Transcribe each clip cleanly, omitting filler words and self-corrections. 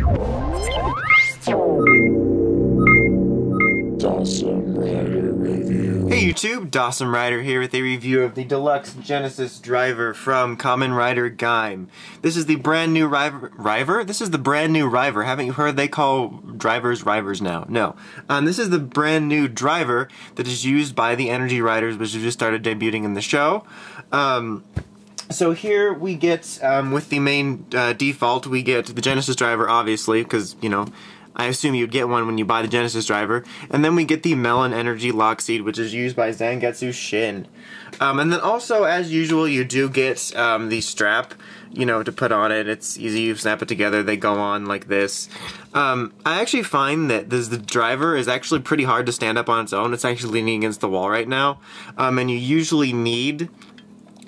Hey YouTube, Dawson Rider here with a review of the Deluxe Genesis Driver from Kamen Rider Gaim. This is the brand new River? This is the brand new River. Haven't you heard they call drivers Rivers now? No. This is the brand new driver that is used by the Energy Riders, which have just started debuting in the show. So here we get, with the main default, we get the Genesis Driver, obviously, because, you know, I assume you'd get one when you buy the Genesis Driver. And then we get the Melon Energy Lock Seed, which is used by Zangetsu Shin. And then also, as usual, you do get the strap, you know, to put on it. It's easy, you snap it together, they go on like this. I actually find that the driver is actually pretty hard to stand up on its own. It's actually leaning against the wall right now. And you usually need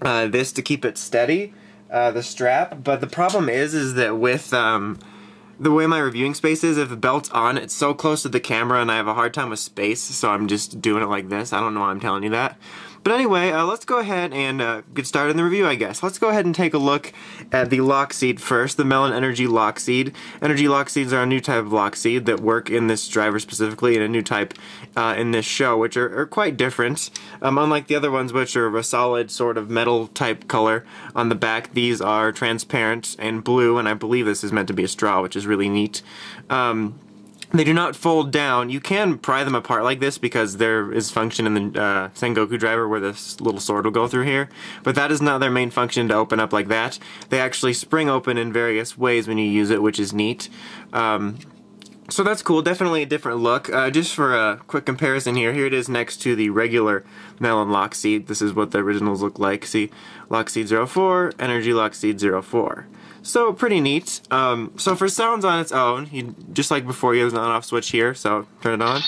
this to keep it steady, the strap. But the problem is that with the way my reviewing space is, if the belt's on, it's so close to the camera and I have a hard time with space, so I'm just doing it like this. I don't know why I'm telling you that. But anyway, let's go ahead and get started in the review, I guess. Let's go ahead and take a look at the lock seed first, the Melon Energy Lock Seed. Energy Lock Seeds are a new type of lock seed that work in this driver specifically, and a new type in this show, which are quite different. Unlike the other ones, which are a solid sort of metal type color on the back, these are transparent and blue, and I believe this is meant to be a straw, which is really neat. They do not fold down. You can pry them apart like this because there is function in the Sengoku Driver where this little sword will go through here, but that is not their main function to open up like that. They actually spring open in various ways when you use it, which is neat. So that's cool, definitely a different look. Just for a quick comparison here it is next to the regular Melon Lock Seed. This is what the originals look like. See, Lock Seed 04, Energy Lock Seed 04. So pretty neat. So for sounds on its own, just like before, you have an on-off switch here, so turn it on.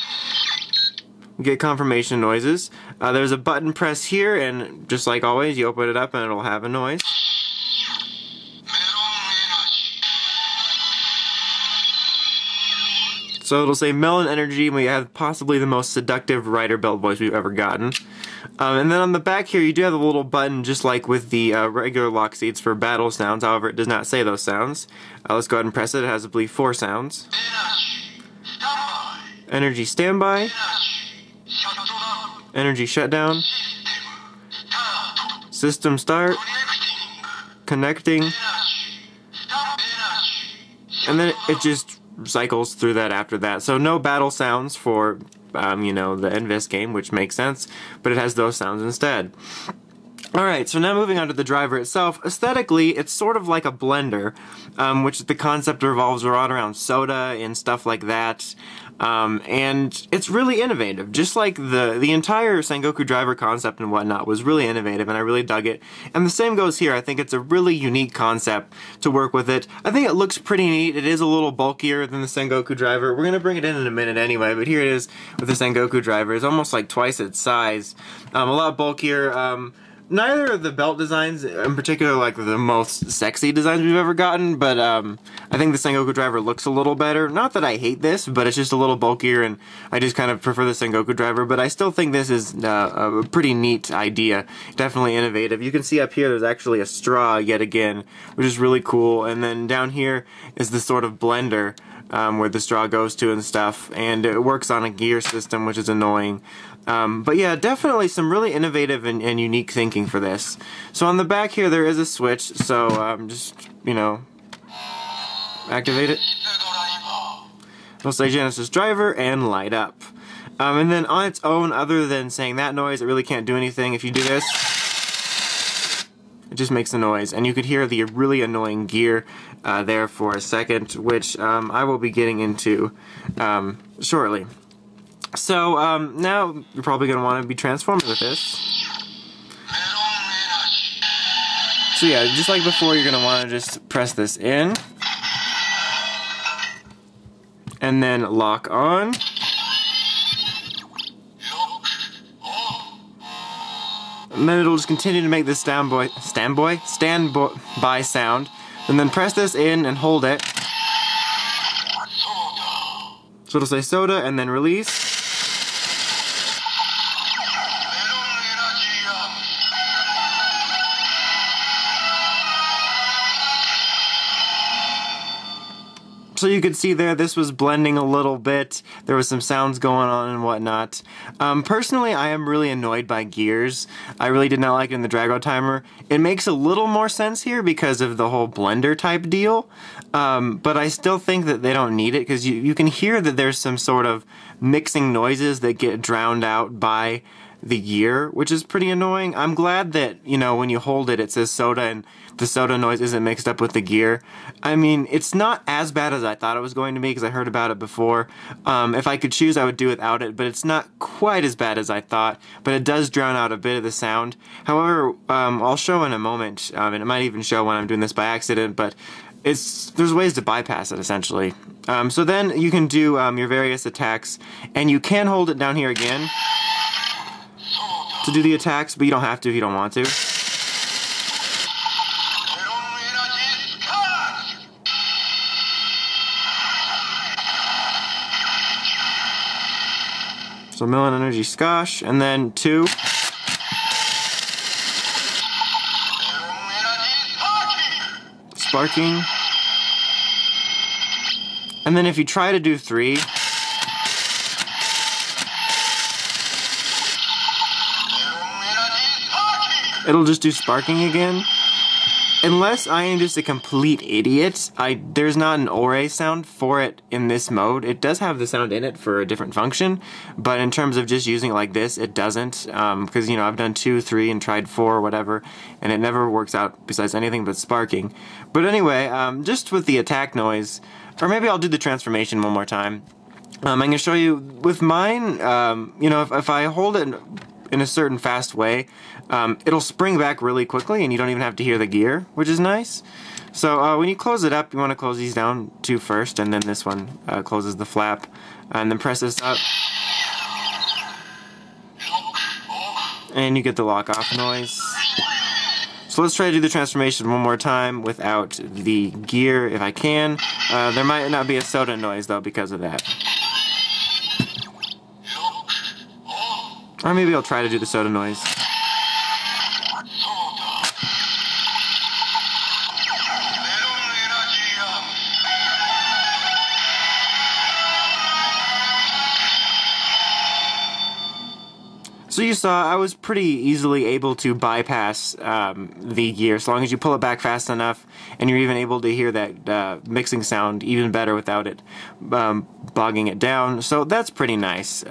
You get confirmation noises. There's a button press here, and just like always, you open it up and it'll have a noise. So it'll say Melon Energy, and we have possibly the most seductive rider belt voice we've ever gotten. And then on the back here, you do have a little button, just like with the regular lock seeds, for battle sounds. However, it does not say those sounds. Let's go ahead and press it. It has, I believe, 4 sounds. Energy Standby. Energy Shutdown. System Start. Connecting. And then it just cycles through that after that. So no battle sounds for, you know, the NVIS game, which makes sense, but it has those sounds instead. Alright, so now moving on to the driver itself. Aesthetically, it's sort of like a blender, which the concept revolves around soda and stuff like that. And it's really innovative. Just like the entire Sengoku Driver concept and whatnot was really innovative, and I really dug it. And the same goes here. I think it's a really unique concept to work with it. I think it looks pretty neat. It is a little bulkier than the Sengoku Driver. We're gonna bring it in a minute anyway, but here it is with the Sengoku Driver. It's almost like twice its size. A lot bulkier. Neither of the belt designs, in particular, like the most sexy designs we've ever gotten, but I think the Sengoku Driver looks a little better. Not that I hate this, but it's just a little bulkier, and I just kind of prefer the Sengoku Driver, but I still think this is a pretty neat idea. Definitely innovative. You can see up here there's actually a straw yet again, which is really cool, and then down here is the sort of blender where the straw goes to and stuff, and it works on a gear system, which is annoying. But yeah, definitely some really innovative and unique thinking for this. So on the back here there is a switch, so just, you know, activate it. It'll say Genesis Driver and light up. And then on its own, other than saying that noise, it really can't do anything. If you do this, it just makes a noise, and you could hear the really annoying gear there for a second, which I will be getting into shortly. So now you're probably going to want to be transformed with this. So yeah, just like before, you're going to want to just press this in, and then lock on. And then it'll just continue to make this standby sound, and then press this in and hold it. So it'll say soda and then release. So you could see there, this was blending a little bit. There was some sounds going on and whatnot. Personally, I am really annoyed by gears. I really did not like it in the Drago timer. It makes a little more sense here because of the whole blender type deal. But I still think that they don't need it because you can hear that there's some sort of mixing noises that get drowned out by the gear, which is pretty annoying. I'm glad that, you know, when you hold it, it says soda and the soda noise isn't mixed up with the gear. I mean, it's not as bad as I thought it was going to be because I heard about it before. If I could choose, I would do without it, but it's not quite as bad as I thought, but it does drown out a bit of the sound. However, I'll show in a moment, and it might even show when I'm doing this by accident, but there's ways to bypass it, essentially. So then you can do your various attacks, and you can hold it down here again to do the attacks, but you don't have to if you don't want to. So Melon Energy Scosh, and then 2. Sparking. And then if you try to do 3, it'll just do sparking again. Unless I am just a complete idiot, there's not an ore sound for it in this mode. It does have the sound in it for a different function, but in terms of just using it like this, it doesn't. Because, you know, I've done 2, 3, and tried 4 or whatever, and it never works out besides anything but sparking. But anyway, just with the attack noise, or maybe I'll do the transformation one more time. I'm going to show you with mine, you know, if I hold it in a certain fast way, it'll spring back really quickly and you don't even have to hear the gear, which is nice. So when you close it up, you want to close these down 2 first, and then this one closes the flap, and then press this up, and you get the lock off noise. So let's try to do the transformation one more time without the gear if I can. There might not be a soda noise though because of that. Or maybe I'll try to do the soda noise. So you saw I was pretty easily able to bypass the gear as long as you pull it back fast enough, and you're even able to hear that mixing sound even better without it bogging it down. So that's pretty nice.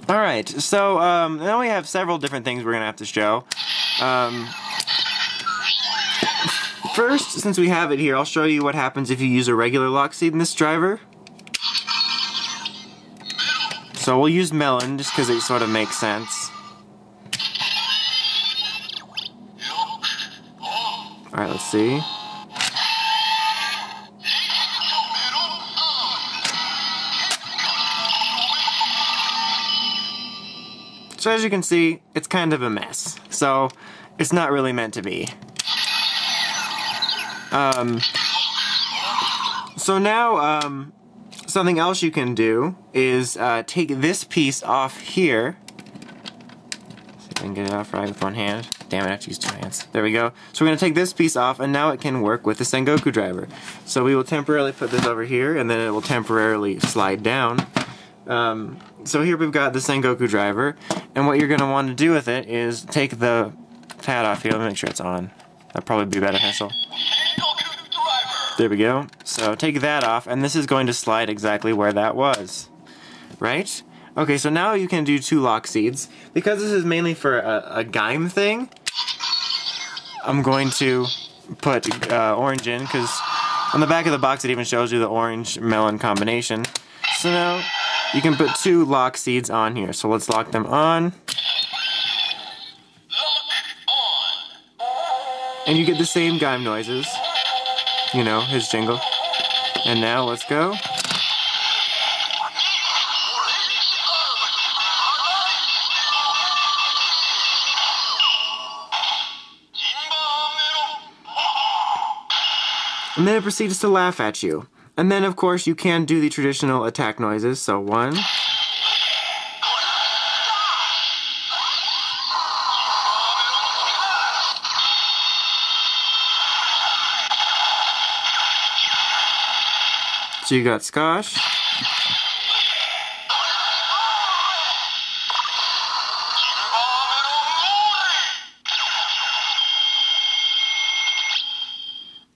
Alright, so now we have several different things we're going to have to show. First, since we have it here, I'll show you what happens if you use a regular lock seed in this driver. So we'll use Melon just because it sort of makes sense. Alright, let's see. So as you can see, it's kind of a mess. So it's not really meant to be. So now, something else you can do is take this piece off here. See if I can get it off right with one hand. Damn it, I have to use 2 hands. There we go. So we're going to take this piece off, and now it can work with the Sengoku Driver. So we will temporarily put this over here, and then it will temporarily slide down. So here we've got the Sengoku Driver, and what you're going to want to do with it is take the pad off here. Let me make sure it's on. That'd probably be beneficial. There we go. So take that off, and this is going to slide exactly where that was. Right? Okay, so now you can do 2 lock seeds. Because this is mainly for a Gaim thing, I'm going to put orange in, because on the back of the box it even shows you the orange-melon combination. So now you can put 2 lock seeds on here. So let's lock them on. And you get the same Gaim noises. You know, his jingle. And now let's go. And then it proceeds to laugh at you. And then of course you can do the traditional attack noises. So 1. So you got Skosh.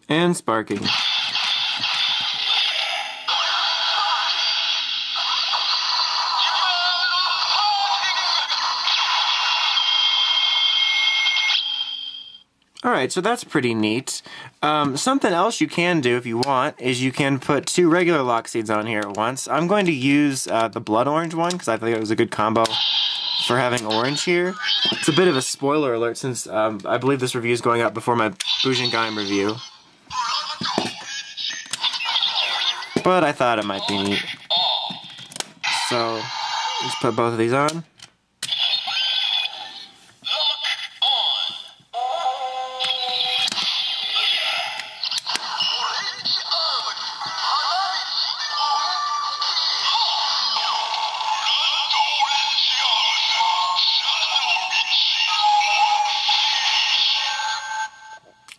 And Sparking. Alright, so that's pretty neat. Something else you can do if you want is you can put 2 regular lock seeds on here at once. I'm going to use the blood orange one because I think it was a good combo for having orange here. It's a bit of a spoiler alert since I believe this review is going up before my Bujin Gaim review. But I thought it might be neat. So, let's put both of these on.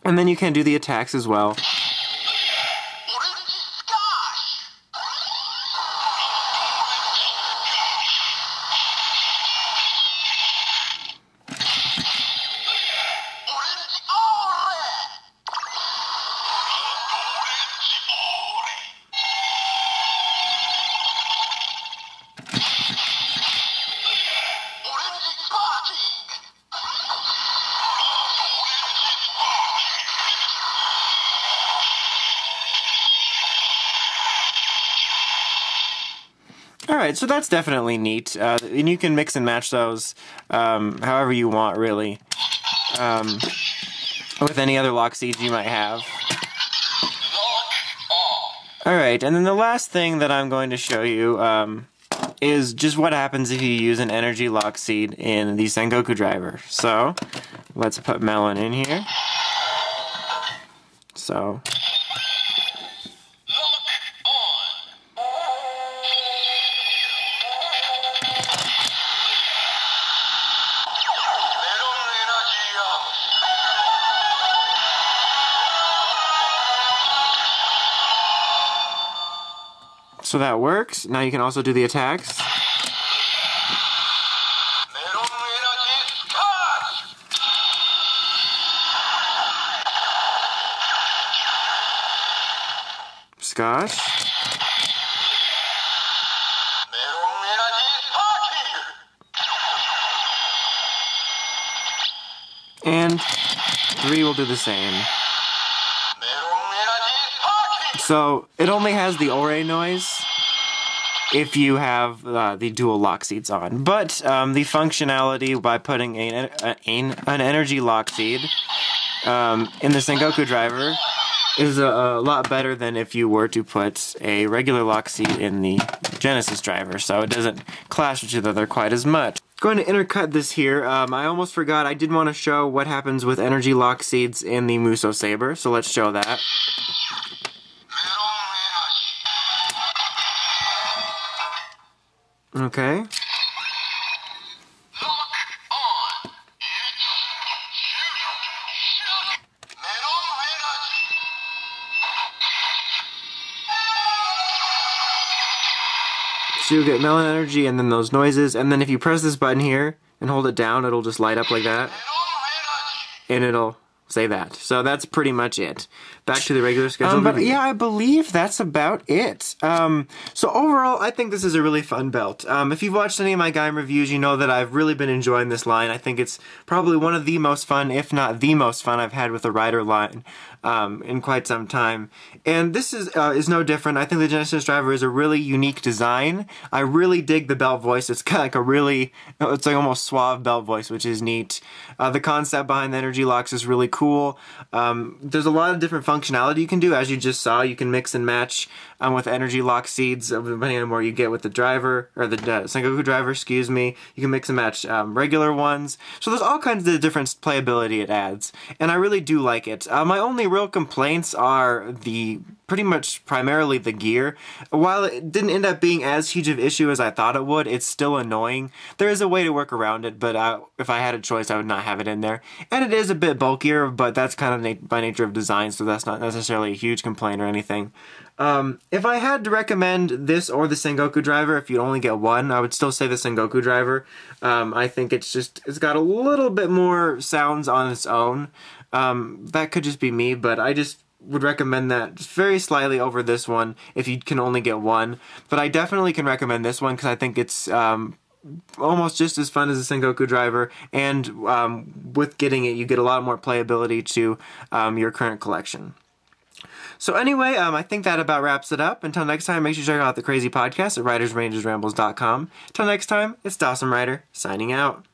And then you can do the attacks as well. Alright, so that's definitely neat, and you can mix and match those however you want, really, with any other lock seeds you might have. Alright, and then the last thing that I'm going to show you is just what happens if you use an energy lock seed in the Sengoku Driver. So, let's put Melon in here. So... So that works. Now you can also do the attacks. Skosh. And 3 will do the same. So it only has the ore noise if you have the dual lock seeds on, but the functionality by putting an energy lock seed in the Sengoku Driver is a lot better than if you were to put a regular lock seed in the Genesis Driver, so it doesn't clash with each other quite as much. Going to intercut this here. I almost forgot I did want to show what happens with energy lock seeds in the Mousou Saber, so let's show that. Okay. So you'll get Melon energy and then those noises, and then if you press this button here and hold it down, it'll just light up like that. And it'll say that. So that's pretty much it. Back to the regular schedule. But yeah, I believe that's about it. So overall, I think this is a really fun belt. If you've watched any of my Gaim reviews, you know that I've really been enjoying this line. I think it's probably one of the most fun, if not the most fun I've had with a Rider line in quite some time. And this is no different. I think the Genesis Driver is a really unique design. I really dig the belt voice. It's kind of like a really, it's like almost suave belt voice, which is neat. The concept behind the energy locks is really cool. There's a lot of different functionality you can do. As you just saw, you can mix and match with energy lock seeds depending on where you get with the driver, or the Sengoku Driver, excuse me. You can mix and match regular ones. So there's all kinds of different playability it adds, and I really do like it. My only real complaints are pretty much primarily the gear. While it didn't end up being as huge of an issue as I thought it would, it's still annoying. There is a way to work around it, but if I had a choice, I would not have it in there. And it is a bit bulkier, but that's kind of by nature of design, so that's not necessarily a huge complaint or anything. If I had to recommend this or the Sengoku Driver, if you only get one, I would still say the Sengoku Driver. I think it's got a little bit more sounds on its own. That could just be me, but I just would recommend that just very slightly over this one if you can only get one. But I definitely can recommend this one because I think it's almost just as fun as the Sengoku Driver, and with getting it, you get a lot more playability to your current collection. So anyway, I think that about wraps it up. Until next time, make sure to check out the Crazy Podcast at writersrangersrambles.com. Until next time, it's Dawson Rider, signing out.